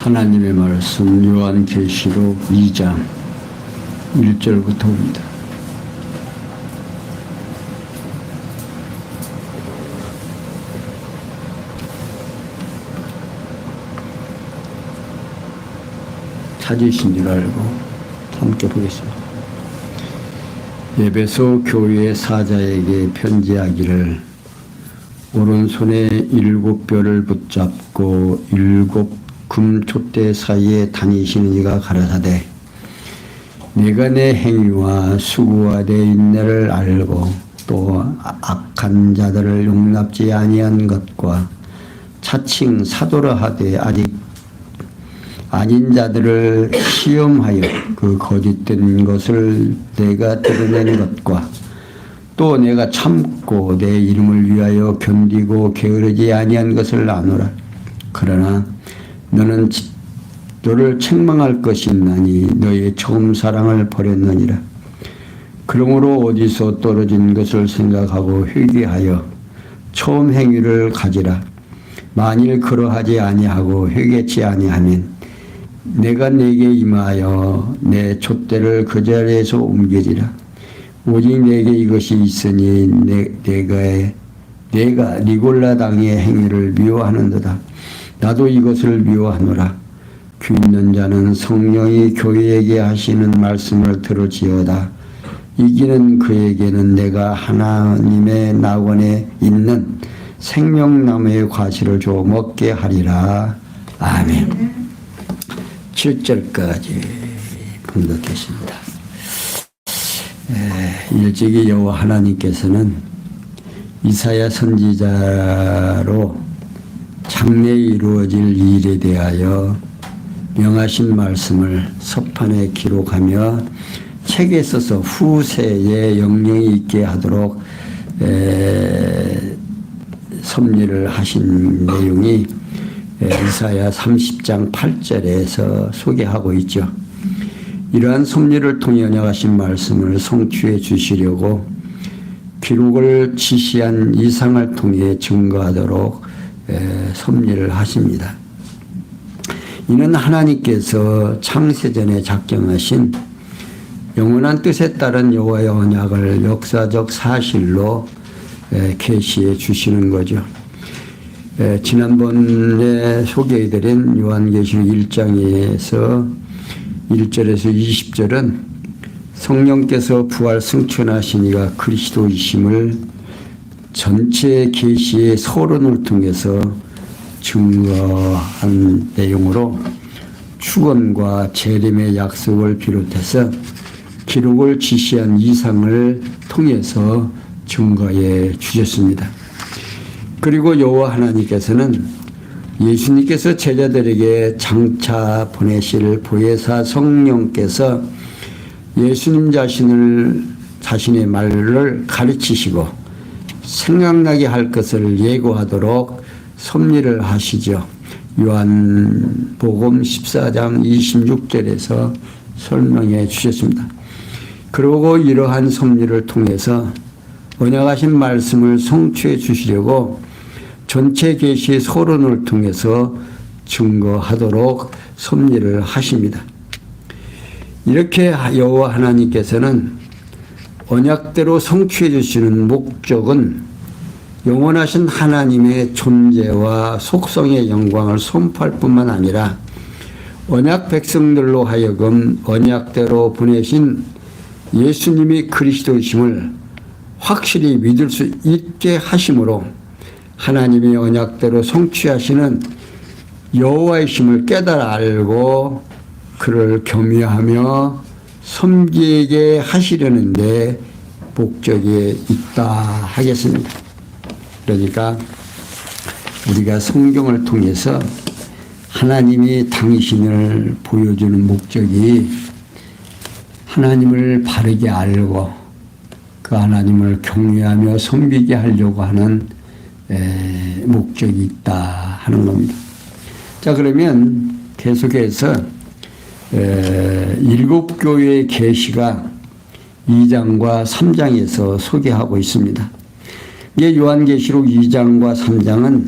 하나님의 말씀 요한계시록 2장 1절부터입니다. 찾으신 줄 알고 함께 보겠습니다. 에베소 교회 사자에게 편지하기를 오른손에 7뼈를 붙잡고 7 금촛대 사이에 다니시는 이가 가라사대 내가 내 행위와 수고와 내 인내를 알고 또 악한 자들을 용납지 아니한 것과 차칭 사도라 하되 아직 아닌 자들을 시험하여 그 거짓된 것을 내가 드러낸 것과 또 내가 참고 내 이름을 위하여 견디고 게으르지 아니한 것을 아노라. 그러나 너는 너를 책망할 것이 있나니 너의 처음 사랑을 버렸느니라. 그러므로 어디서 떨어진 것을 생각하고 회개하여 처음 행위를 가지라. 만일 그러하지 아니하고 회개치 아니하면 내가 네게 임하여 내 촛대를 그 자리에서 옮기리라. 오직 내게 이것이 있으니 내가 니골라 당의 행위를 미워하는도다. 나도 이것을 미워하노라. 귀 있는 자는 성령이 교회에게 하시는 말씀을 들을지어다. 이기는 그에게는 내가 하나님의 낙원에 있는 생명나무의 과실을 줘 먹게 하리라. 아멘. 7절까지 봉독했습니다. 일찍이 여호와 하나님께서는 이사야 선지자로 장래에 이루어질 일에 대하여 명하신 말씀을 서판에 기록하며 책에 써서 후세에 영령이 있게 하도록 섭리를 하신 내용이 이사야 30장 8절에서 소개하고 있죠. 이러한 섭리를 통해 언약하신 말씀을 성취해 주시려고 기록을 지시한 이상을 통해 증거하도록 섭리를 하십니다. 이는 하나님께서 창세전에 작정하신 영원한 뜻에 따른 여호와의 언약을 역사적 사실로 계시해 주시는 거죠. 지난번에 소개해드린 요한계시록 1장에서 1절에서 20절은 성령께서 부활 승천하신 이가 그리스도이심을 전체 계시의 서론을 통해서 증거한 내용으로 축원과 재림의 약속을 비롯해서 기록을 지시한 이상을 통해서 증거해 주셨습니다. 그리고 여호와 하나님께서는 예수님께서 제자들에게 장차 보내실 보혜사 성령께서 예수님 자신의 말을 가르치시고 생각나게 할 것을 예고하도록 섭리를 하시죠. 요한복음 14장 26절에서 설명해 주셨습니다. 그리고 이러한 섭리를 통해서 언약하신 말씀을 성취해 주시려고 전체 계시의 서론을 통해서 증거하도록 섭리를 하십니다. 이렇게 여호와 하나님께서는 언약대로 성취해 주시는 목적은 영원하신 하나님의 존재와 속성의 영광을 선포할 뿐만 아니라 언약 백성들로 하여금 언약대로 보내신 예수님이 그리스도이심을 확실히 믿을 수 있게 하심으로 하나님의 언약대로 성취하시는 여호와이심을 깨달아 알고 그를 겸유하며 섬기게 하시려는데 목적이 있다 하겠습니다. 그러니까 우리가 성경을 통해서 하나님이 당신을 보여주는 목적이 하나님을 바르게 알고 그 하나님을 경외하며 섬기게 하려고 하는 목적이 있다 하는 겁니다. 자, 그러면 계속해서 7교회의 계시가 2장과 3장에서 소개하고 있습니다. 이게 요한계시록 2장과 3장은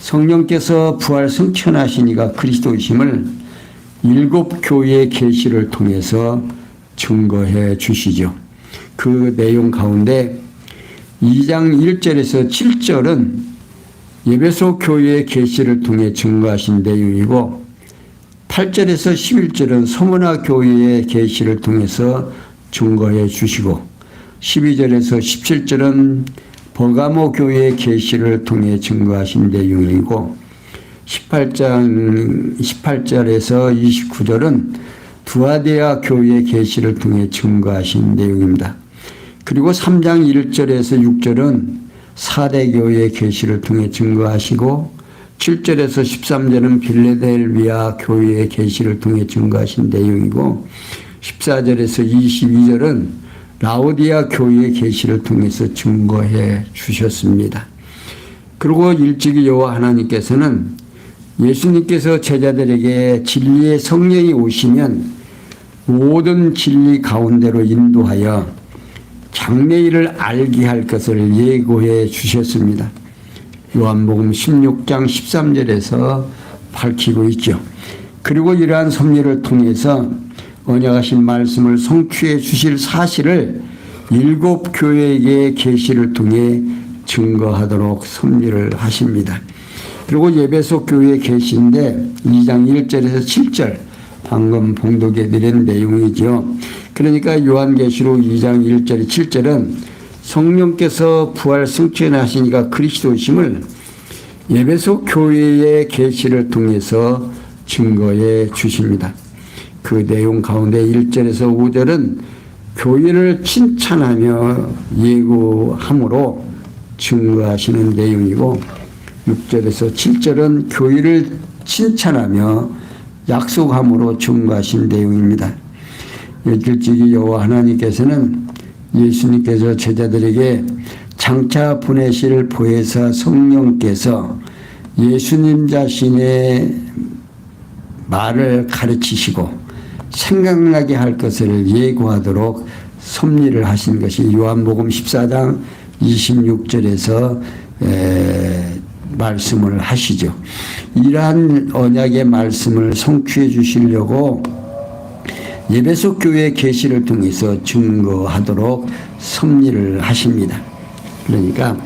성령께서 부활 승천하시니가 그리스도이심을 일곱 교회의 계시를 통해서 증거해 주시죠. 그 내용 가운데 2장 1절에서 7절은 에베소 교회의 계시를 통해 증거하신 내용이고 8절에서 11절은 소문화 교회의 계시를 통해서 증거해 주시고 12절에서 17절은 버가모 교회의 계시를 통해 증거하신 내용이고 18절에서 29절은 두아데아 교회의 계시를 통해 증거하신 내용입니다. 그리고 3장 1절에서 6절은 사대교회의 계시를 통해 증거하시고 7절에서 13절은 빌레델비아 교회의 계시를 통해 증거하신 내용이고 14절에서 22절은 라오디아 교회의 계시를 통해서 증거해 주셨습니다. 그리고 일찍이 여호와 하나님께서는 예수님께서 제자들에게 진리의 성령이 오시면 모든 진리 가운데로 인도하여 장래일을 알게 할 것을 예고해 주셨습니다. 요한복음 16장 13절에서 밝히고 있죠. 그리고 이러한 섭리를 통해서 언약하신 말씀을 성취해 주실 사실을 일곱 교회에게 계시를 통해 증거하도록 섭리를 하십니다. 그리고 에베소 교회의 계시인데 2장 1절에서 7절 방금 봉독해 드린 내용이죠. 그러니까 요한계시록 2장 1절 7절은 성령께서 부활 승천하시니가 그리스도이심을 에베소 교회의 계시를 통해서 증거해 주십니다. 그 내용 가운데 1절에서 5절은 교회를 칭찬하며 예고함으로 증거하시는 내용이고 6절에서 7절은 교회를 칭찬하며 약속함으로 증거하신 내용입니다. 일찍이 여호와 하나님께서는 예수님께서 제자들에게 장차 보내실 보혜사 성령께서 예수님 자신의 말을 가르치시고 생각나게 할 것을 예고하도록 섭리를 하신 것이 요한복음 14장 26절에서 말씀을 하시죠. 이러한 언약의 말씀을 성취해 주시려고 에베소 교회의 계시를 통해서 증거하도록 섭리를 하십니다. 그러니까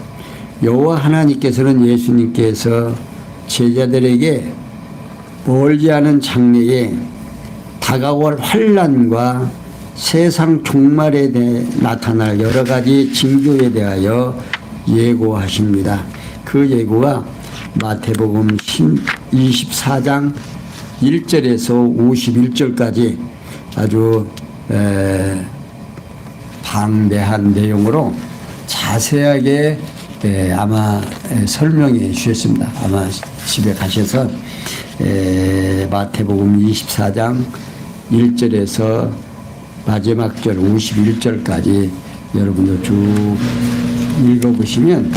여호와 하나님께서는 예수님께서 제자들에게 멀지 않은 장래에 다가올 환난과 세상 종말에 대해 나타날 여러 가지 징조에 대하여 예고하십니다. 그 예고가 마태복음 24장 1절에서 51절까지 아주 방대한 내용으로 자세하게 아마 설명해 주셨습니다. 아마 집에 가셔서 마태복음 24장 1절에서 마지막 절 51절까지 여러분들 쭉 읽어보시면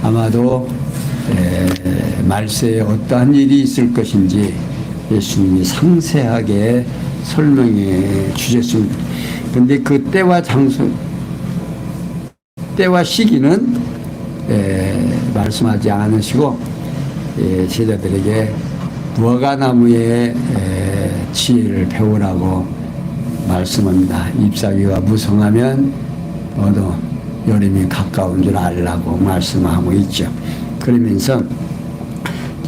아마도 말세에 어떠한 일이 있을 것인지 예수님이 상세하게 설명해 주셨습니다. 그런데 그 때와 장소, 때와 시기는 말씀하지 않으시고 제자들에게 무화과나무의 지혜를 배우라고 말씀합니다. 잎사귀가 무성하면 너도 여름이 가까운 줄 알라고 말씀하고 있죠. 그러면서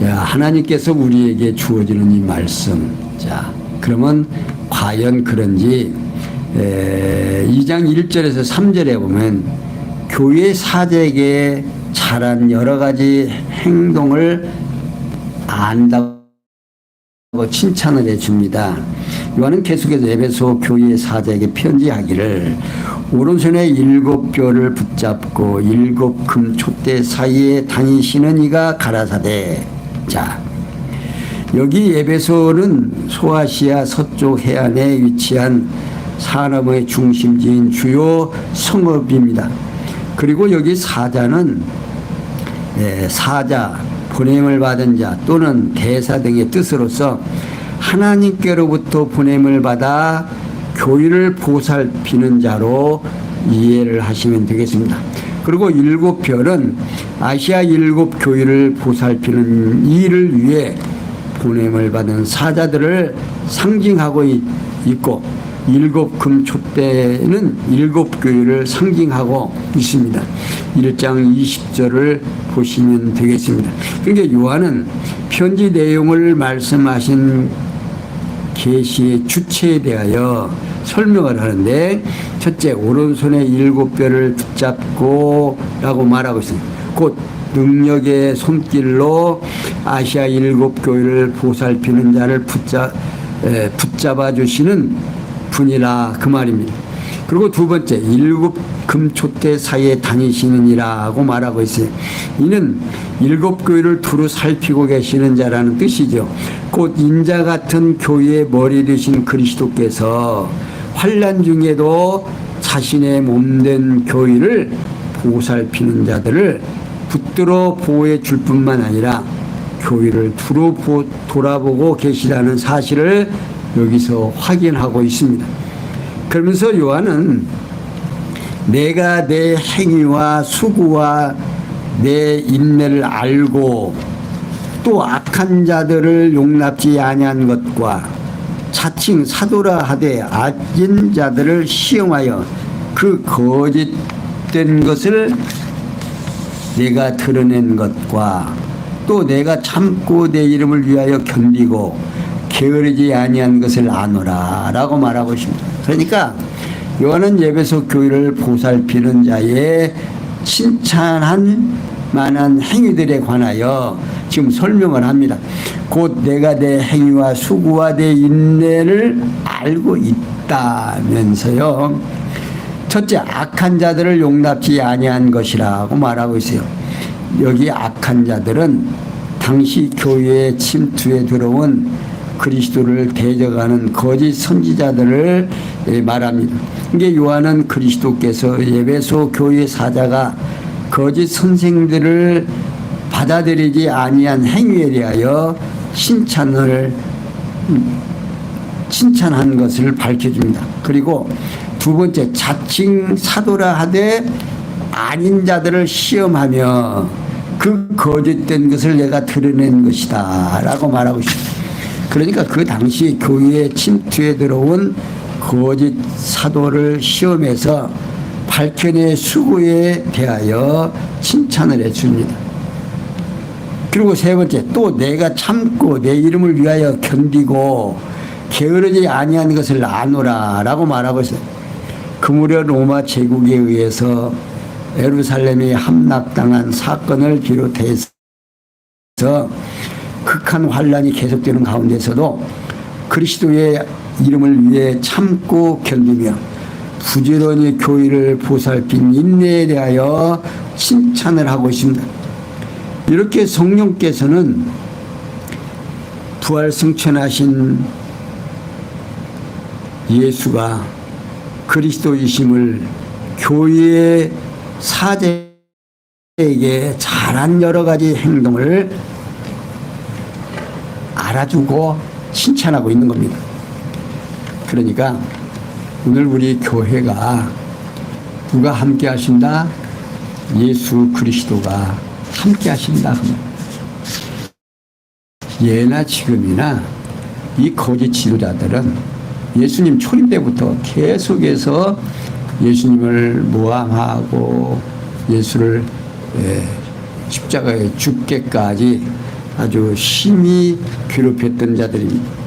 하나님께서 우리에게 주어지는 이 말씀, 자 그러면 과연 그런지 2장 1절에서 3절에 보면 교회 사제에게 잘한 여러 가지 행동을 안다고 칭찬을 해줍니다. 요한은 계속해서 에베소 교회 사제에게 편지하기를 오른손에 7뼈를 붙잡고 7금 촛대 사이에 다니시는 이가 가라사대. 자, 여기 에베소는 소아시아 서쪽 해안에 위치한 산업의 중심지인 주요 성읍입니다. 그리고 여기 사자는 사자, 보냄을 받은 자 또는 대사 등의 뜻으로서 하나님께로부터 보냄을 받아 교회를 보살피는 자로 이해를 하시면 되겠습니다. 그리고 7별은 아시아 7교회를 보살피는 일을 위해 보냄을 받은 사자들을 상징하고 있고 7금촛대는 7교회를 상징하고 있습니다. 1장 20절을 보시면 되겠습니다. 그러니까 요한은 편지 내용을 말씀하신 계시의 주체에 대하여 설명을 하는데, 첫째, 오른손에 7뼈를 붙잡고 라고 말하고 있습니다. 곧 능력의 손길로 아시아 7교회를 보살피는 자를 붙잡아 주시는 분이라 그 말입니다. 그리고 두 번째, 7금촛대 사이에 다니시느니라고 말하고 있어요. 이는 7교회를 두루 살피고 계시는 자라는 뜻이죠. 곧 인자 같은 교회의 머리 되신 그리스도께서 환난 중에도 자신의 몸된 교회를 보살피는 자들을 붙들어 보호해 줄 뿐만 아니라 교회를 두루 돌아보고 계시다는 사실을 여기서 확인하고 있습니다. 그러면서 요한은 내가 내 행위와 수고와 내 인내를 알고 또 악한 자들을 용납지 아니한 것과 자칭 사도라 하되 악인 자들을 시험하여 그 거짓된 것을 내가 드러낸 것과 또 내가 참고 내 이름을 위하여 견디고 게으르지 아니한 것을 아노라 라고 말하고 있습니다. 그러니까 요한은 에베소 교회를 보살피는 자의 칭찬한 만한 행위들에 관하여 지금 설명을 합니다. 곧 내가 내 행위와 수고와 내 인내를 알고 있다면서요. 첫째, 악한 자들을 용납지 아니한 것이라고 말하고 있어요. 여기 악한 자들은 당시 교회의 침투에 들어온 그리스도를 대적하는 거짓 선지자들을 말합니다. 이게 요한은 그리스도께서 에베소 교회 사자가 거짓 선생들을 받아들이지 아니한 행위에 대하여 칭찬한 것을 밝혀줍니다. 그리고 두 번째, 자칭 사도라 하되 아닌 자들을 시험하며 그 거짓된 것을 내가 드러낸 것이다 라고 말하고 있습니다. 그러니까 그 당시 교회의 침투에 들어온 거짓 사도를 시험해서 밝혀내 수고에 대하여 칭찬을 해줍니다. 그리고 세 번째, 또 내가 참고 내 이름을 위하여 견디고 게으르지 아니한 것을 아노라 라고 말하고 있어요. 그 무렵 로마 제국에 의해서 예루살렘이 함락당한 사건을 비롯해서 극한 환란이 계속되는 가운데서도 그리스도의 이름을 위해 참고 견디며 부지런히 교회를 보살핀 인내에 대하여 칭찬을 하고 있습니다. 이렇게 성령께서는 부활 승천하신 예수가 그리스도이심을 교회의 사제에게 잘한 여러 가지 행동을 알아주고 칭찬하고 있는 겁니다. 그러니까 오늘 우리 교회가 누가 함께 하신다? 예수 그리스도가 함께 하신다. 예나 지금이나 이 거짓 지도자들은 예수님 초림 때부터 계속해서 예수님을 모함하고 예수를 십자가에 죽게까지 아주 심히 괴롭혔던 자들입니다.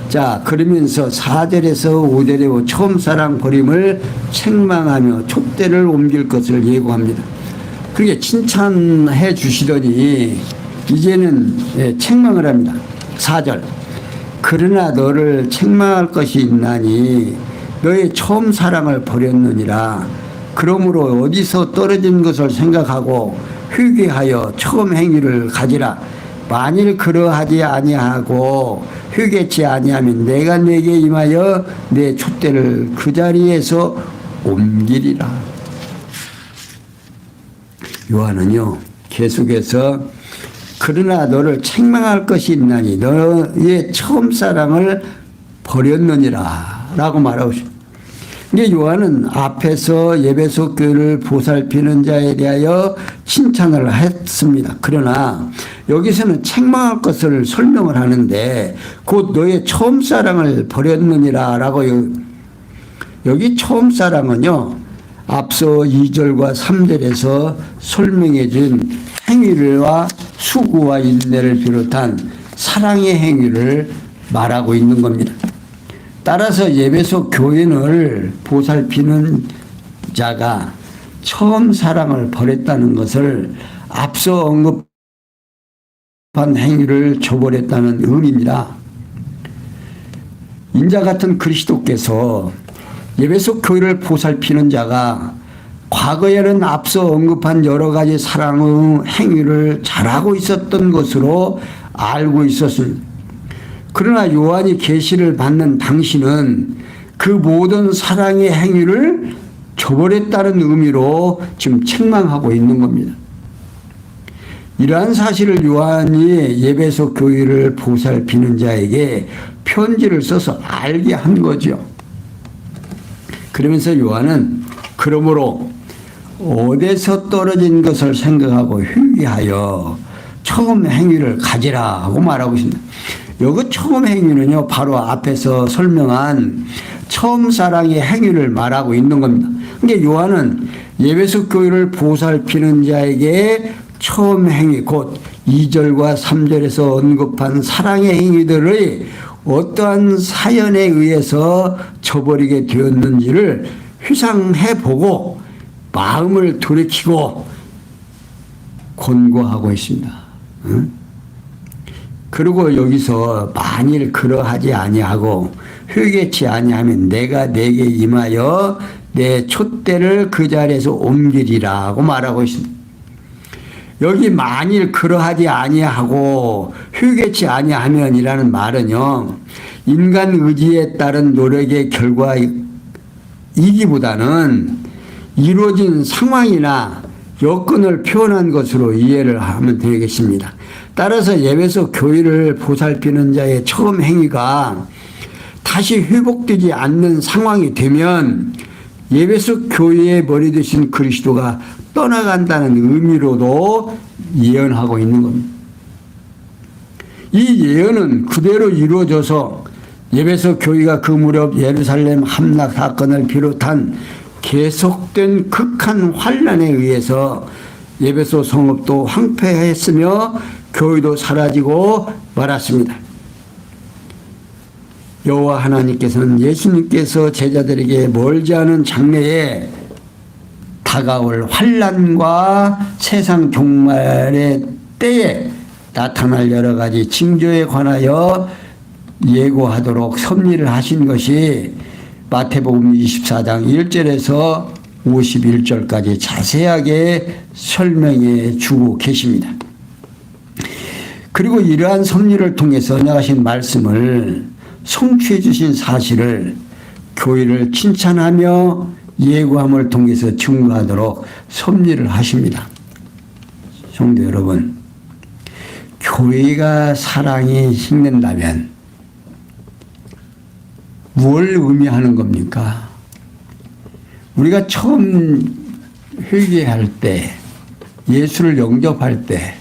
자, 그러면서 4절에서 5절에 처음 사랑 버림을 책망하며 촛대를 옮길 것을 예고합니다. 그렇게 칭찬해 주시더니 이제는 책망을 합니다. 4절, 그러나 너를 책망할 것이 있나니 너의 처음 사랑을 버렸느니라. 그러므로 어디서 떨어진 것을 생각하고 회개하여 처음 행위를 가지라. 만일 그러하지 아니하고 회개치 아니하면 내가 네게 임하여 내 촛대를 그 자리에서 옮기리라. 요한은요 계속해서 그러나 너를 책망할 것이 있나니 너의 처음 사랑을 버렸느니라 라고 말하고 있습니다. 이게 요한은 앞에서 에베소 교회를 보살피는 자에 대하여 칭찬을 했습니다. 그러나 여기서는 책망할 것을 설명을 하는데 곧 너의 처음 사랑을 버렸느니라 라고 여기 처음 사랑은요 앞서 2절과 3절에서 설명해 준 행위와 수고와 인내를 비롯한 사랑의 행위를 말하고 있는 겁니다. 따라서 에베소 교인을 보살피는 자가 처음 사랑을 버렸다는 것을 앞서 언급한 행위를 저버렸다는 의미입니다. 인자 같은 그리스도께서 에베소 교회를 보살피는 자가 과거에는 앞서 언급한 여러 가지 사랑의 행위를 잘하고 있었던 것으로 알고 있었습니다. 그러나 요한이 계시를 받는 당시는 그 모든 사랑의 행위를 저버렸다는 의미로 지금 책망하고 있는 겁니다. 이러한 사실을 요한이 에베소 교회를 보살피는 자에게 편지를 써서 알게 한 거죠. 그러면서 요한은 그러므로 어디서 떨어진 것을 생각하고 회개하여 처음 행위를 가지라고 말하고 있습니다. 여기 처음 행위는요 바로 앞에서 설명한 처음 사랑의 행위를 말하고 있는 겁니다. 그러니까 요한은 에베소 교회를 보살피는 자에게 처음 행위 곧 2절과 3절에서 언급한 사랑의 행위들의 어떠한 사연에 의해서 저버리게 되었는지를 회상해보고 마음을 돌이키고 권고하고 있습니다. 응? 그리고 여기서 만일 그러하지 아니하고 회개치 아니하면 내가 내게 임하여 내 촛대를 그 자리에서 옮기리라고 말하고 있습니다. 여기 만일 그러하지 아니하고 회개치 아니하면이라는 말은요 인간 의지에 따른 노력의 결과이기보다는 이루어진 상황이나 여건을 표현한 것으로 이해를 하면 되겠습니다. 따라서 에베소 교회를 보살피는 자의 처음 행위가 다시 회복되지 않는 상황이 되면 에베소 교회의 머리 되신 그리스도가 떠나간다는 의미로도 예언하고 있는 겁니다. 이 예언은 그대로 이루어져서 에베소 교회가 그 무렵 예루살렘 함락 사건을 비롯한 계속된 극한 환난에 의해서 에베소 성읍도 황폐했으며 교회도 사라지고 말았습니다. 여호와 하나님께서는 예수님께서 제자들에게 멀지 않은 장래에 다가올 환난과 세상 종말의 때에 나타날 여러 가지 징조에 관하여 예고하도록 섭리를 하신 것이 마태복음 24장 1절에서 51절까지 자세하게 설명해 주고 계십니다. 그리고 이러한 섭리를 통해서 언약하신 말씀을 성취해 주신 사실을 교회를 칭찬하며 예고함을 통해서 증거하도록 섭리를 하십니다. 성도 여러분, 교회가 사랑이 식는다면 뭘 의미하는 겁니까? 우리가 처음 회개할 때, 예수를 영접할 때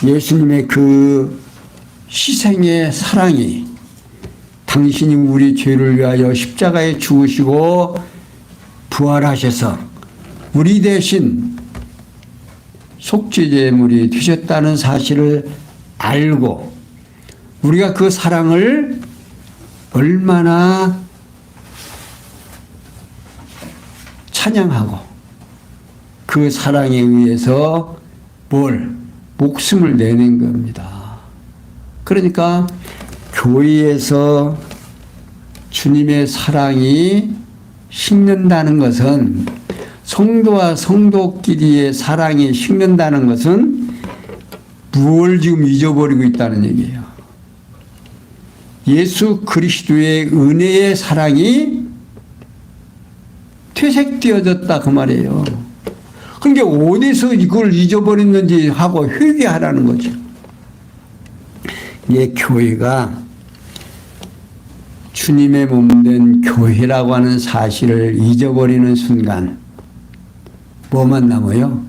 예수님의 그 희생의 사랑이 당신이 우리 죄를 위하여 십자가에 죽으시고 부활하셔서 우리 대신 속죄제물이 되셨다는 사실을 알고 우리가 그 사랑을 얼마나 찬양하고 그 사랑에 의해서 목숨을 내는 겁니다. 그러니까 교회에서 주님의 사랑이 식는다는 것은 성도와 성도끼리의 사랑이 식는다는 것은 무엇을 지금 잊어버리고 있다는 얘기예요. 예수 그리스도의 은혜의 사랑이 퇴색되어졌다 그 말이에요. 그러니까 어디서 이걸 잊어버렸는지 하고 회개하라는 거죠. 예, 교회가 주님의 몸된 교회라고 하는 사실을 잊어버리는 순간 뭐만 남아요?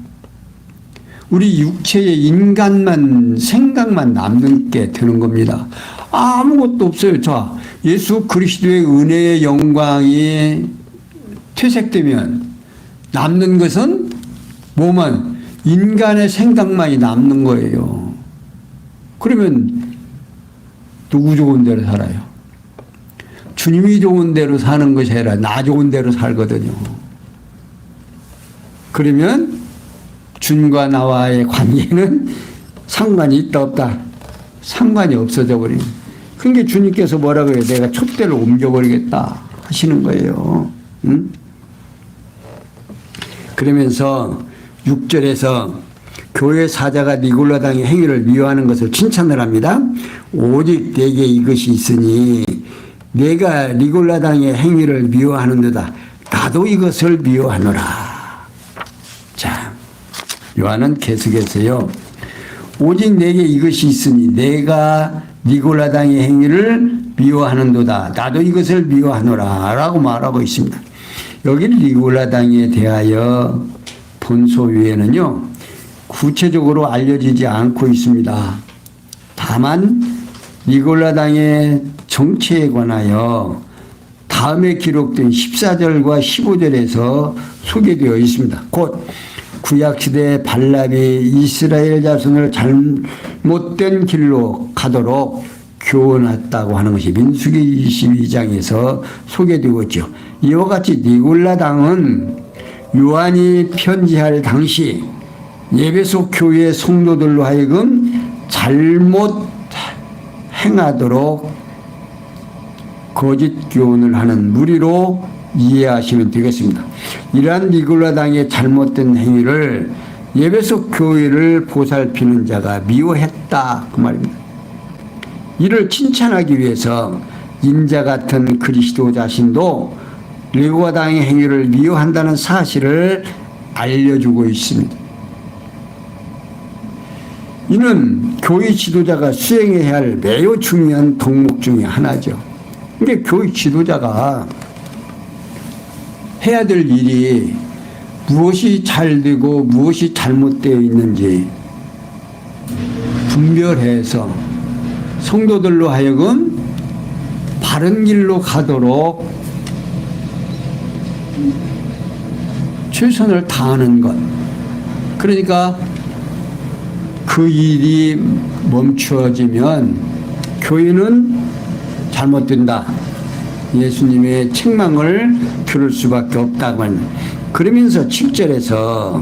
우리 육체의 인간만 생각만 남는 게 되는 겁니다. 아무것도 없어요. 자, 예수 그리스도의 은혜의 영광이 퇴색되면 남는 것은 뭐만 인간의 생각만이 남는 거예요. 그러면 누구 좋은 대로 살아요? 주님이 좋은 대로 사는 것이 아니라 나 좋은 대로 살거든요. 그러면 주님과 나와의 관계는 상관이 있다 없다? 상관이 없어져 버리는. 그러니까 주님께서 뭐라고 해요? 내가 촛대를 옮겨버리겠다 하시는 거예요. 응? 그러면서 6절에서 교회 사자가 니골라당의 행위를 미워하는 것을 칭찬을 합니다. 오직 내게 이것이 있으니 내가 니골라당의 행위를 미워하는도다. 나도 이것을 미워하노라. 자, 요한은 계속해서요. 오직 내게 이것이 있으니 내가 니골라당의 행위를 미워하는도다. 나도 이것을 미워하노라 라고 말하고 있습니다. 여기 니골라당에 대하여 본소위에는요 구체적으로 알려지지 않고 있습니다. 다만 니골라당의 정체에 관하여 다음에 기록된 14절과 15절에서 소개되어 있습니다. 곧 구약시대 발람이 이스라엘 자손을 잘못된 길로 가도록 교훈했다고 하는 것이 민수기 22장에서 소개되고 있죠. 이와 같이 니골라당은 요한이 편지할 당시 예배소 교회 성도들로 하여금 잘못 행하도록 거짓 교훈을 하는 무리로 이해하시면 되겠습니다. 이러한 니골라당의 잘못된 행위를 예배소 교회를 보살피는 자가 미워했다 그 말입니다. 이를 칭찬하기 위해서 인자 같은 그리스도 자신도 니골라당의 행위를 미워한다는 사실을 알려주고 있습니다. 이는 교회 지도자가 수행해야 할 매우 중요한 덕목 중에 하나죠. 그러니까 교회 지도자가 해야 될 일이 무엇이 잘 되고 무엇이 잘못되어 있는지 분별해서 성도들로 하여금 바른 길로 가도록 최선을 다하는 것. 그러니까 그 일이 멈추어지면 교회는 잘못된다. 예수님의 책망을 들을 수밖에 없다고 합니다. 그러면서 7절에서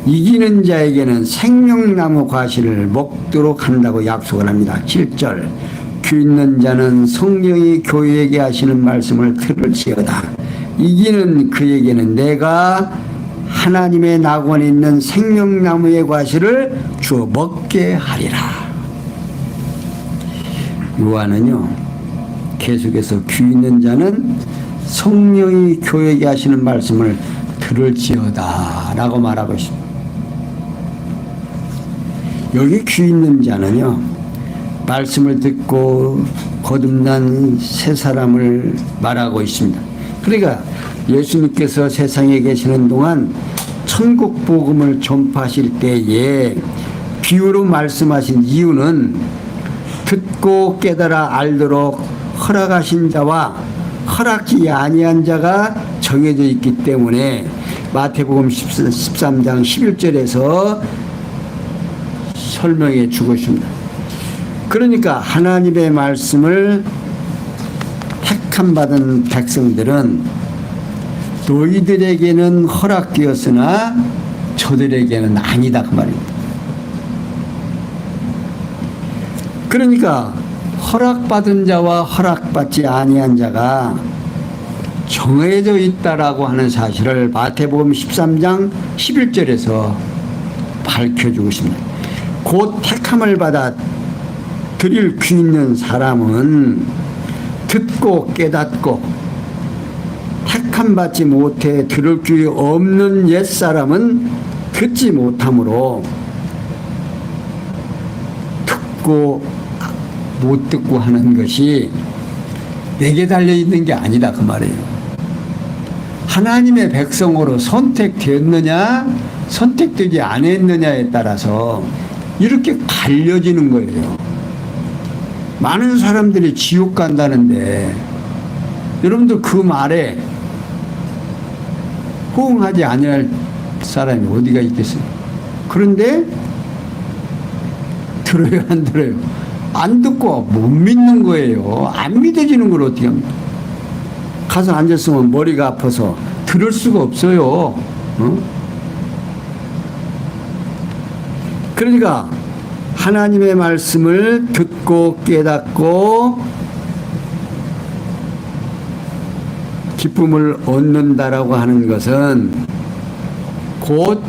이기는 자에게는 생명나무 과실을 먹도록 한다고 약속을 합니다. 7절 귀 있는 자는 성령이 교회에게 하시는 말씀을 들을지어다. 이기는 그에게는 내가 하나님의 낙원에 있는 생명나무의 과실을 주어 먹게 하리라. 요한은요 계속해서 귀 있는 자는 성령이 교회에게 하시는 말씀을 들을지어다 라고 말하고 있습니다. 여기 귀 있는 자는요 말씀을 듣고 거듭난 새 사람을 말하고 있습니다. 그러니까 예수님께서 세상에 계시는 동안 천국 복음을 전파하실 때에 비유로 말씀하신 이유는 듣고 깨달아 알도록 허락하신 자와 허락지 아니한 자가 정해져 있기 때문에 마태복음 13장 11절에서 설명해 주고 있습니다. 그러니까 하나님의 말씀을 택함받은 백성들은 너희들에게는 허락되었으나 저들에게는 아니다 그 말입니다. 그러니까 허락받은 자와 허락받지 아니한 자가 정해져 있다라고 하는 사실을 마태복음 13장 11절에서 밝혀주고 있습니다. 곧 택함을 받아 드릴 귀 있는 사람은 듣고 깨닫고 택함 받지 못해 들을 귀 없는 옛사람은 듣지 못하므로 듣고 못 듣고 하는 것이 내게 달려있는 게 아니다 그 말이에요. 하나님의 백성으로 선택되었느냐 선택되지 않았느냐에 따라서 이렇게 갈려지는 거예요. 많은 사람들이 지옥 간다는데 여러분들 그 말에 호응하지 아니할 사람이 어디가 있겠어요? 그런데 들어요 안 들어요? 안 듣고 못 믿는 거예요. 안 믿어지는 걸 어떻게 합니까? 가서 앉았으면 머리가 아파서 들을 수가 없어요. 그러니까 하나님의 말씀을 듣고 깨닫고 기쁨을 얻는다라고 하는 것은 곧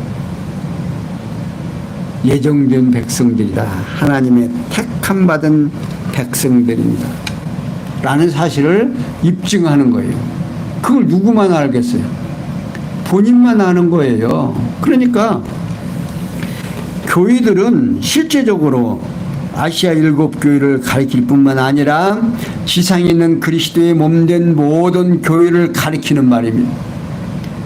예정된 백성들이다. 하나님의 택함 받은 백성들입니다. 라는 사실을 입증하는 거예요. 그걸 누구만 알겠어요? 본인만 아는 거예요. 그러니까 교회들은 실제적으로 아시아 7교회를 가리킬 뿐만 아니라 지상에 있는 그리스도의 몸된 모든 교회를 가리키는 말입니다.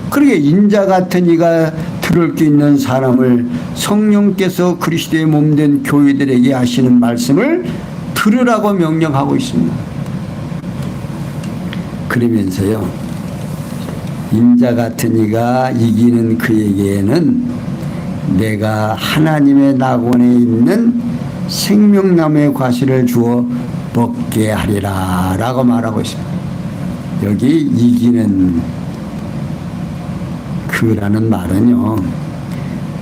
그러게 인자 같은 이가 들을 게 있는 사람을 성령께서 그리스도의 몸된 교회들에게 하시는 말씀을 들으라고 명령하고 있습니다. 그러면서요, 인자 같은 이가 이기는 그에게는 내가 하나님의 낙원에 있는 생명나무의 과실을 주어 먹게 하리라 라고 말하고 있습니다. 여기 이기는 그라는 말은요,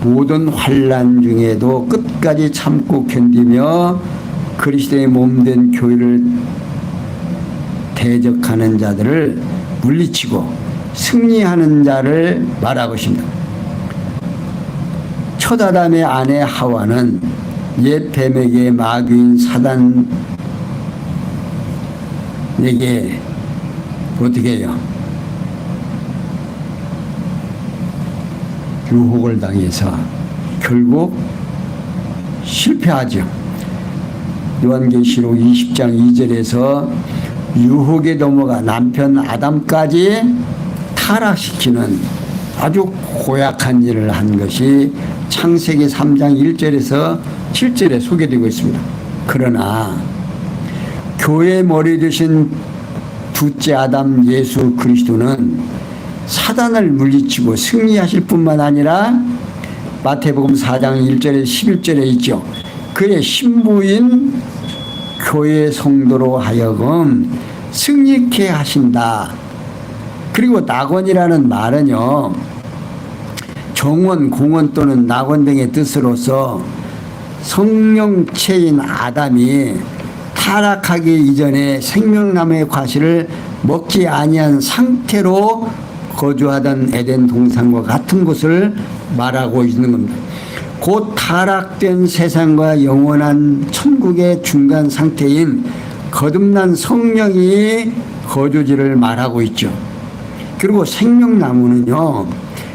모든 환난 중에도 끝까지 참고 견디며 그리스도의 몸된 교회를 대적하는 자들을 물리치고 승리하는 자를 말하고 있습니다. 첫 아담의 아내 하와는 옛 뱀에게 마귀인 사단에게 어떻게 해요? 유혹을 당해서 결국 실패하죠. 요한계시록 20장 2절에서 유혹에 넘어가 남편 아담까지 타락시키는 아주 고약한 일을 한 것이 창세기 3장 1절에서 7절에 소개되고 있습니다. 그러나 교회의 머리 되신 둘째 아담 예수 그리스도는 사단을 물리치고 승리하실 뿐만 아니라 마태복음 4장 1절에 11절에 있죠. 그의 신부인 교회 성도로 하여금 승리케 하신다. 그리고 낙원이라는 말은요, 정원, 공원 또는 낙원 등의 뜻으로서 성령체인 아담이 타락하기 이전에 생명나무의 과실을 먹지 아니한 상태로 거주하던 에덴 동산과 같은 곳을 말하고 있는 겁니다. 곧 타락된 세상과 영원한 천국의 중간 상태인 거듭난 성령이 거주지를 말하고 있죠. 그리고 생명나무는요,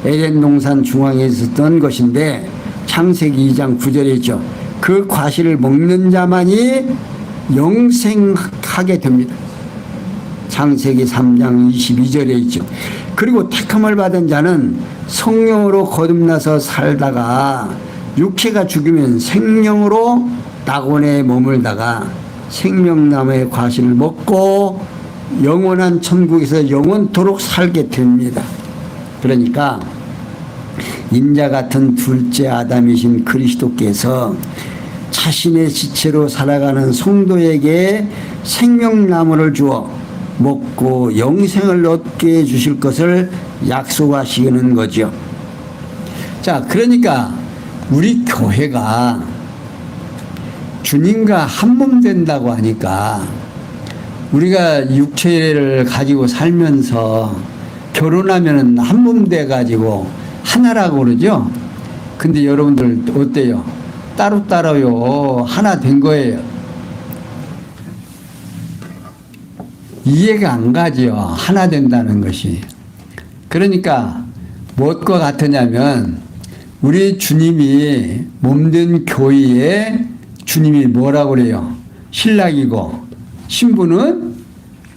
에덴 동산 중앙에 있었던 것인데 창세기 2장 9절에 있죠. 그 과실을 먹는 자만이 영생하게 됩니다. 창세기 3장 22절에 있죠. 그리고 택함을 받은 자는 성령으로 거듭나서 살다가 육체가 죽으면 생명으로 낙원에 머물다가 생명나무의 과실을 먹고 영원한 천국에서 영원토록 살게 됩니다. 그러니까 인자 같은 둘째 아담이신 그리스도께서 자신의 지체로 살아가는 성도에게 생명나무를 주어 먹고 영생을 얻게 해주실 것을 약속하시는 거죠. 자, 그러니까 우리 교회가 주님과 한 몸 된다고 하니까 우리가 육체를 가지고 살면서 결혼하면 한 몸 돼가지고 하나라고 그러죠. 근데 여러분들 어때요? 따로따로요. 하나 된 거예요. 이해가 안 가죠. 하나 된다는 것이. 그러니까 무엇과 같으냐면 우리 주님이 몸된 교회에 주님이 뭐라고 그래요? 신랑이고 신부는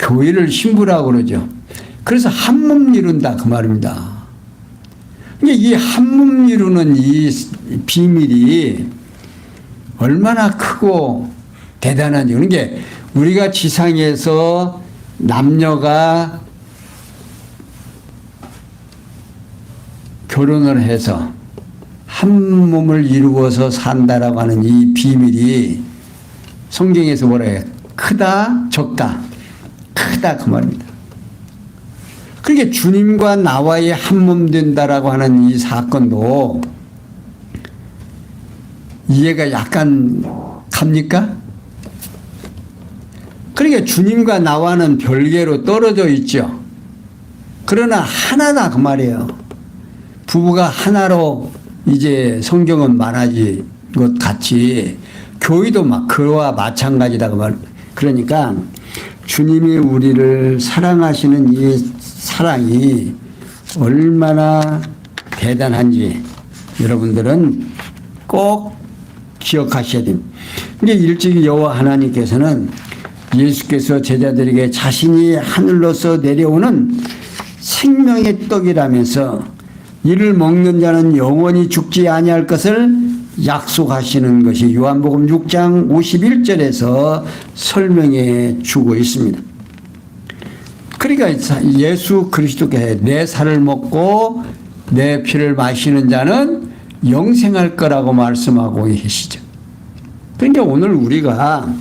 교회를 신부라고 그러죠. 그래서 한 몸 이룬다 그 말입니다. 이 한 몸 이루는 이 비밀이 얼마나 크고 대단한지. 그러니까 우리가 지상에서 남녀가 결혼을 해서 한 몸을 이루어서 산다라고 하는 이 비밀이 성경에서 뭐라 해요? 크다, 적다. 크다 그 말입니다. 그러니까 주님과 나와의 한 몸 된다라고 하는 이 사건도 이해가 약간 갑니까? 그러니까 주님과 나와는 별개로 떨어져 있죠. 그러나 하나다 그 말이에요. 부부가 하나로 이제 성경은 말하지 것 같이 교회도 막 그와 마찬가지다 그 말. 그러니까 주님이 우리를 사랑하시는 이 사랑이 얼마나 대단한지 여러분들은 꼭 기억하셔야 됩니다. 근데 일찍이 여호와 하나님께서는 예수께서 제자들에게 자신이 하늘로서 내려오는 생명의 떡이라면서 이를 먹는 자는 영원히 죽지 아니할 것을 약속하시는 것이 요한복음 6장 51절에서 설명해 주고 있습니다. 그러니까 예수 그리스도께 내 살을 먹고 내 피를 마시는 자는 영생할 거라고 말씀하고 계시죠. 그러니까 오늘 우리가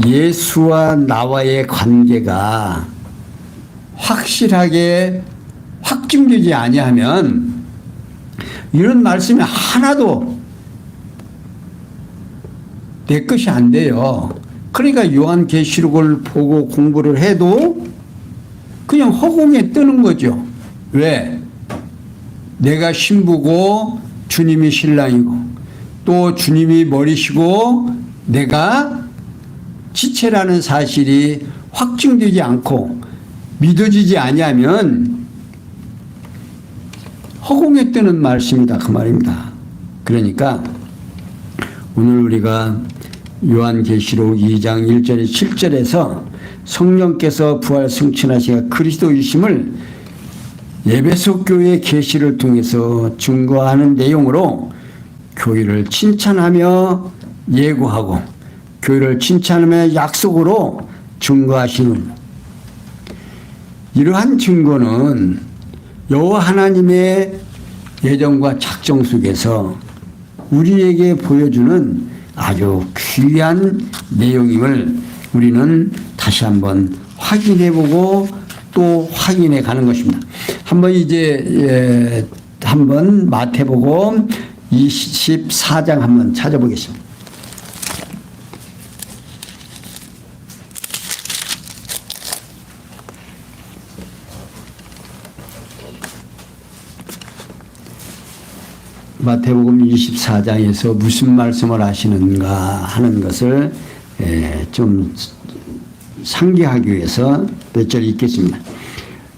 예수와 나와의 관계가 확실하게 확증되지 아니하면 이런 말씀이 하나도 내 것이 안 돼요. 그러니까 요한계시록을 보고 공부를 해도 그냥 허공에 뜨는 거죠. 왜? 내가 신부고 주님이 신랑이고 또 주님이 머리시고 내가 지체라는 사실이 확증되지 않고 믿어지지 아니하면 허공에 뜨는 말씀이다 그 말입니다. 그러니까 오늘 우리가 요한계시록 2장 1절에 7절에서 성령께서 부활 승천하시가 그리스도이심을 에베소 교회 계시를 통해서 증거하는 내용으로 교회를 칭찬하며 예고하고 교회를 칭찬하며 약속으로 증거하시는 이러한 증거는 여호와 하나님의 예정과 작정 속에서 우리에게 보여주는 아주 귀한 내용임을 우리는 다시 한번 확인해보고 또 확인해 가는 것입니다. 한번 이제 한번 마태복음 24장 한번 찾아보겠습니다. 마태복음 24장에서 무슨 말씀을 하시는가 하는 것을 좀 상기하기 위해서 몇 절 읽겠습니다.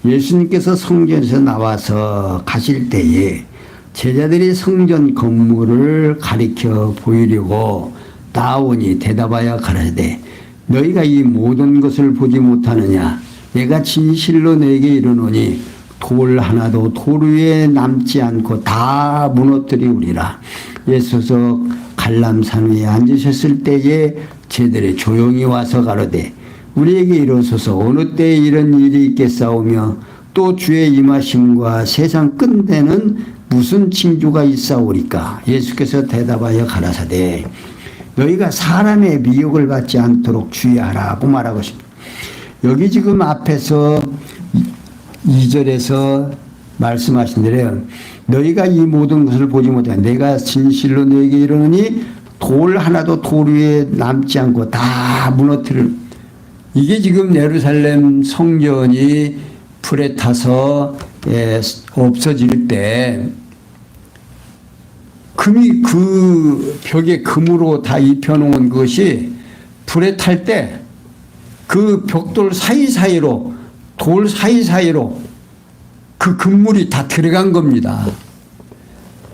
예수님께서 성전에서 나와서 가실 때에 제자들이 성전 건물을 가리켜 보이려고 나오니 대답하여 가라사대 너희가 이 모든 것을 보지 못하느냐 내가 진실로 너에게 이르노니 돌 하나도 돌 위에 남지 않고 다 무너뜨리우리라. 예수께서 갈람산 위에 앉으셨을 때에 제들이 조용히 와서 가로되 우리에게 이르소서 어느 때에 이런 일이 있겠사오며 또 주의 임하심과 세상 끝에는 무슨 징조가 있사오리까. 예수께서 대답하여 가라사대 너희가 사람의 미혹을 받지 않도록 주의하라고 말하고 있습니다. 여기 지금 앞에서 2절에서 말씀하신 대로 너희가 이 모든 것을 보지 못해 내가 진실로 너에게 이르노니 돌 하나도 돌 위에 남지 않고 다 무너뜨릴. 이게 지금 예루살렘 성전이 불에 타서 없어질 때 금이 그 벽에 금으로 다 입혀놓은 것이 불에 탈 때 그 벽돌 사이사이로 돌 사이사이로 그 금물이 다 들어간 겁니다.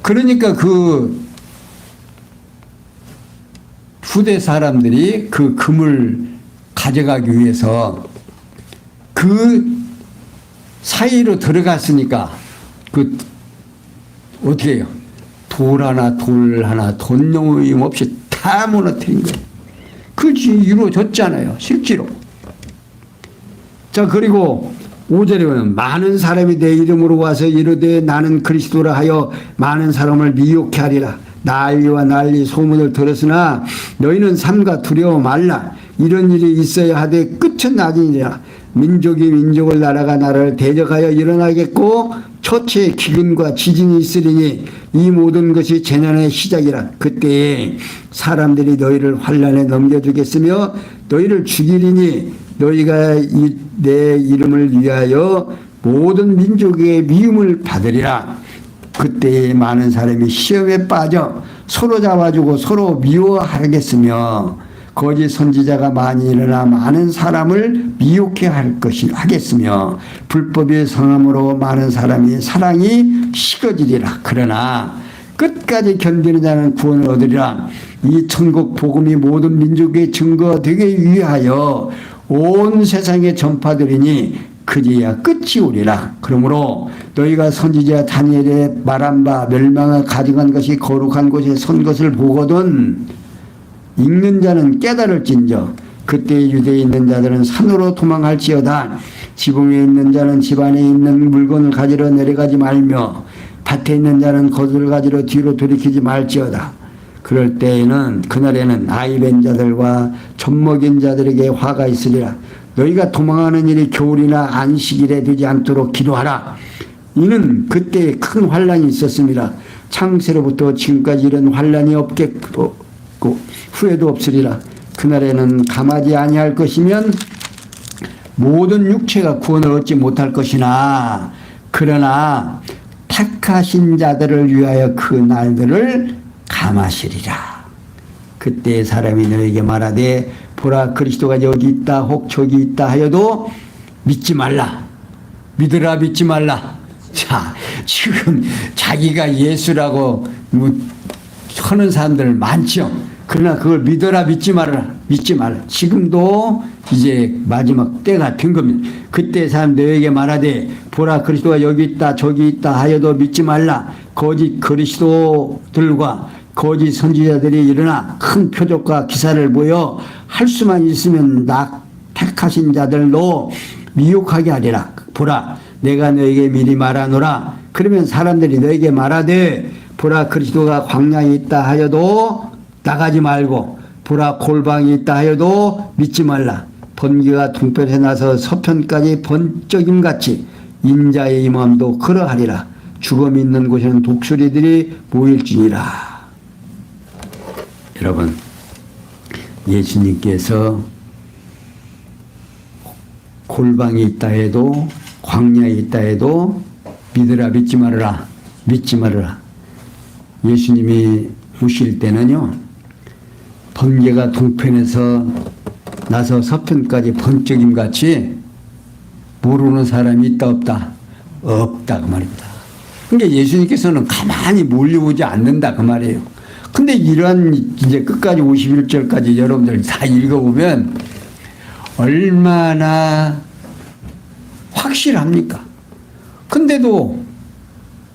그러니까 그 후대 사람들이 그 금을 가져가기 위해서 그 사이로 들어갔으니까 그 어떻게 해요? 돌 하나 돈놈임 없이 다 무너뜨린 거예요. 그것이 이루어졌잖아요. 실제로. 자, 그리고 5절에 보면 많은 사람이 내 이름으로 와서 이르되 나는 그리스도라 하여 많은 사람을 미혹해 하리라. 난리와 난리 소문을 들었으나 너희는 삼가 두려워 말라. 이런 일이 있어야 하되 끝은 나중이라. 민족이 민족을 나라가 나라를 대적하여 일어나겠고 초체에 기근과 지진이 있으리니 이 모든 것이 재난의 시작이라. 그때에 사람들이 너희를 환난에 넘겨주겠으며 너희를 죽이리니 너희가 내 이름을 위하여 모든 민족의 미움을 받으리라. 그때에 많은 사람이 시험에 빠져 서로 잡아주고 서로 미워하겠으며 거짓 선지자가 많이 일어나 많은 사람을 미혹해 하겠으며 불법의 성함으로 많은 사람이 사랑이 식어지리라. 그러나 끝까지 견디는 자는 구원을 얻으리라. 이 천국 복음이 모든 민족의 증거되기 위하여 온 세상에 전파되리니 그제야 끝이 오리라. 그러므로 너희가 선지자 다니엘의 말한 바 멸망을 가져간 것이 거룩한 곳에 선 것을 보거든 읽는 자는 깨달을진저 그때 유대에 있는 자들은 산으로 도망할지어다. 지붕에 있는 자는 집 안에 있는 물건을 가지러 내려가지 말며 밭에 있는 자는 겉을 가지러 뒤로 돌이키지 말지어다. 그럴 때에는 그날에는 아이 뵌 자들과 젖먹인 자들에게 화가 있으리라. 너희가 도망하는 일이 겨울이나 안식일에 되지 않도록 기도하라. 이는 그때 큰 환난이 있었습니다. 창세로부터 지금까지 이런 환난이 없겠고 후회도 없으리라. 그날에는 감하지 아니할 것이면 모든 육체가 구원을 얻지 못할 것이나 그러나 택하신 자들을 위하여 그 날들을 감하시리라. 그때 사람이 너에게 말하되 보라 그리스도가 여기 있다 혹 저기 있다 하여도 믿지 말라. 믿으라 믿지 말라. 자, 지금 자기가 예수라고 하는 사람들 많죠. 그러나 그걸 믿어라 믿지 말아라. 믿지 말라. 지금도 이제 마지막 때가 된 겁니다. 그때 사람 너에게 말하되 보라 그리스도가 여기 있다 저기 있다 하여도 믿지 말라. 거짓 그리스도들과 거짓 선지자들이 일어나 큰 표적과 기사를 보여 할 수만 있으면 택하신 자들로 미혹하게 하리라. 보라 내가 너에게 미리 말하노라. 그러면 사람들이 너에게 말하되 보라 그리스도가 광야에 있다 하여도 나가지 말고 보라 골방이 있다 하여도 믿지 말라. 번개가 동편에 나서 서편까지 번쩍임같이 인자의 임함도 그러하리라. 죽음 있는 곳에는 독수리들이 모일지니라. 여러분 예수님께서 골방이 있다 해도 광야에 있다 해도 믿으라 믿지 말아라 믿지 말아라. 예수님이 오실 때는요 번개가 동편에서 나서 서편까지 번쩍임같이 모르는 사람이 있다 없다? 없다 그 말입니다. 그러니까 예수님께서는 가만히 몰려오지 않는다 그 말이에요. 근데 이런 이제 끝까지 51절까지 여러분들 다 읽어보면 얼마나 확실합니까? 근데도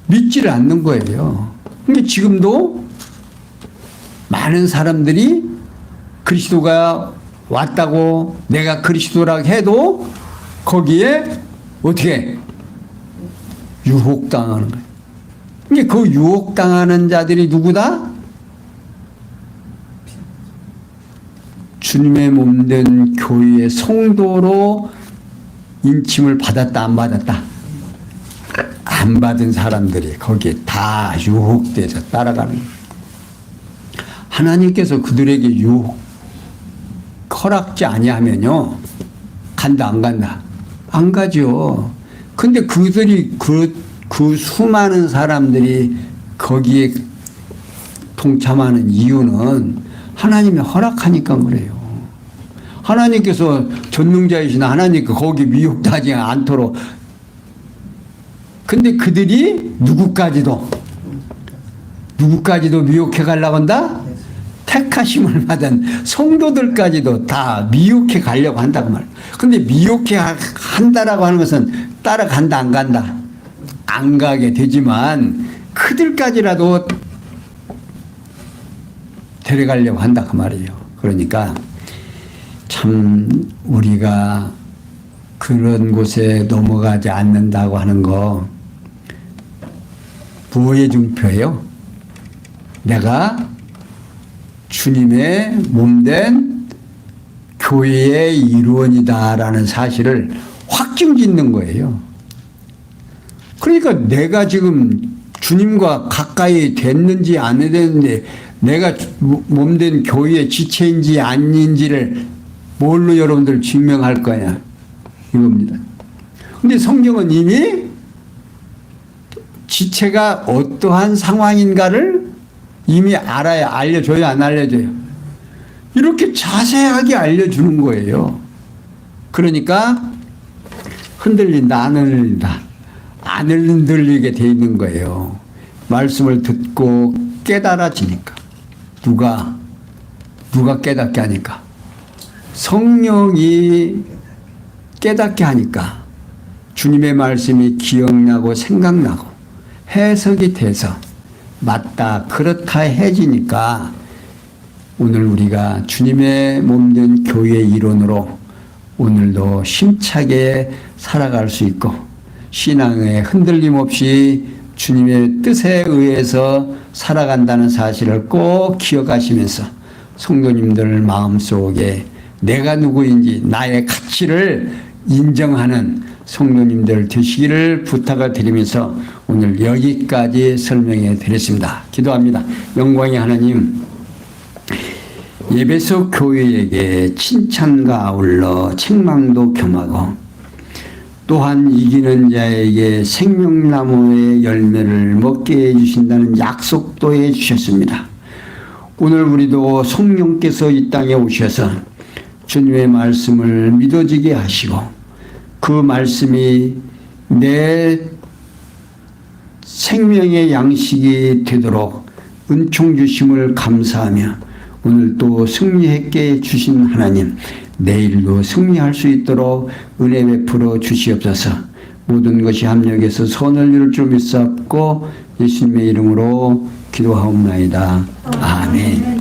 믿지를 않는 거예요. 그러니까 지금도 많은 사람들이 그리스도가 왔다고 내가 그리스도라고 해도 거기에 어떻게 유혹당하는 거예요. 그러니까 그 유혹당하는 자들이 누구다? 주님의 몸된 교회의 성도로 인침을 받았다 안 받았다? 안 받은 사람들이 거기에 다 유혹돼서 따라가는 거예요. 하나님께서 그들에게 허락지 아니하면요 간다 안 간다? 안 가죠. 근데 그들이 그 수많은 사람들이 거기에 동참하는 이유는 하나님이 허락하니까 그래요. 하나님께서 전능자이신 하나님께 거기 미혹하지 않도록. 근데 그들이 누구까지도 미혹해 가려고 한다? 택하심을 받은 성도들까지도 다 미혹해 가려고 한다고 말이에요. 근데 미혹해 한다라고 하는 것은 따라간다, 안 간다? 안 가게 되지만 그들까지라도 데려가려고 한다 그 말이에요. 그러니까 참 우리가 그런 곳에 넘어가지 않는다고 하는 거 부의 증표예요. 내가 주님의 몸된 교회의 일원이다라는 사실을 확증짓는 거예요. 그러니까 내가 지금 주님과 가까이 됐는지 안 됐는지, 내가 몸된 교회의 지체인지 아닌지를 뭘로 여러분들 증명할 거냐 이겁니다. 근데 성경은 이미 지체가 어떠한 상황인가를 이미 알려줘요, 안 알려줘요? 이렇게 자세하게 알려주는 거예요. 그러니까 흔들린다, 안 흔들린다, 안 흔들리게 돼 있는 거예요. 말씀을 듣고 깨달아지니까. 누가 깨닫게 하니까? 성령이 깨닫게 하니까 주님의 말씀이 기억나고 생각나고 해석이 돼서 맞다, 그렇다 해지니까 오늘 우리가 주님의 몸된 교회의 일원으로 오늘도 힘차게 살아갈 수 있고 신앙에 흔들림 없이 주님의 뜻에 의해서 살아간다는 사실을 꼭 기억하시면서 성도님들 마음속에 내가 누구인지 나의 가치를 인정하는 성도님들 되시기를 부탁을 드리면서 오늘 여기까지 설명해 드렸습니다. 기도합니다. 영광의 하나님, 에베소 교회에게 칭찬과 아울러 책망도 겸하고 또한 이기는 자에게 생명나무의 열매를 먹게 해주신다는 약속도 해주셨습니다. 오늘 우리도 성령께서 이 땅에 오셔서 주님의 말씀을 믿어지게 하시고 그 말씀이 내 생명의 양식이 되도록 은총 주심을 감사하며 오늘 또 승리했게 주신 하나님, 내일도 승리할 수 있도록 은혜 베풀어 주시옵소서. 모든 것이 합력해서 선을 이룰 줄 믿사옵고 예수님의 이름으로 기도하옵나이다. 아멘.